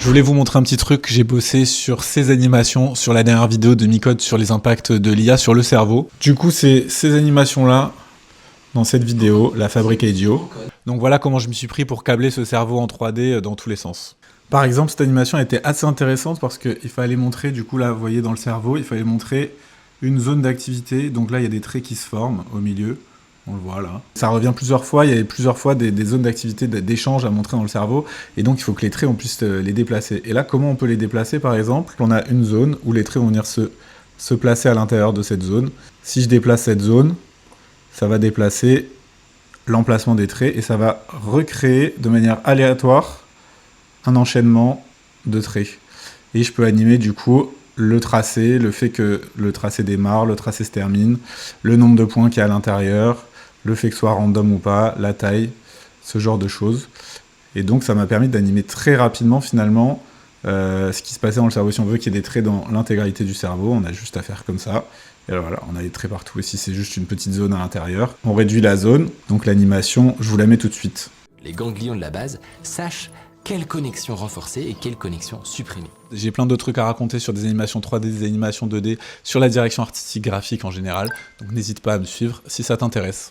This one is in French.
voulais vous montrer un petit truc. J'ai bossé sur ces animations sur la dernière vidéo de Micode sur les impacts de l'IA sur le cerveau. Du coup, c'est ces animations-là dans cette vidéo, la fabrique à idiots. Donc voilà comment je me suis pris pour câbler ce cerveau en 3D dans tous les sens. Par exemple, cette animation était assez intéressante parce qu'il fallait montrer, du coup là, vous voyez dans le cerveau, il fallait montrer une zone d'activité. Donc là, il y a des traits qui se forment au milieu. On le voit là. Ça revient plusieurs fois, il y avait plusieurs fois des zones d'activité, d'échange à montrer dans le cerveau, et donc il faut que les traits, on puisse les déplacer. Et là, comment on peut les déplacer par exemple? On a une zone où les traits vont venir se placer à l'intérieur de cette zone. Si je déplace cette zone, ça va déplacer l'emplacement des traits, et ça va recréer de manière aléatoire un enchaînement de traits. Et je peux animer du coup le tracé, le fait que le tracé démarre, le tracé se termine, le nombre de points qu'il y a à l'intérieur, le fait que ce soit random ou pas, la taille, ce genre de choses. Et donc ça m'a permis d'animer très rapidement finalement ce qui se passait dans le cerveau. Si on veut qu'il y ait des traits dans l'intégralité du cerveau, on a juste à faire comme ça. Et alors voilà, on a des traits partout. Ici c'est juste une petite zone à l'intérieur. On réduit la zone, donc l'animation, je vous la mets tout de suite. Les ganglions de la base sachent quelle connexion renforcer et quelle connexion supprimer. J'ai plein d'autres trucs à raconter sur des animations 3D, des animations 2D, sur la direction artistique graphique en général. Donc n'hésite pas à me suivre si ça t'intéresse.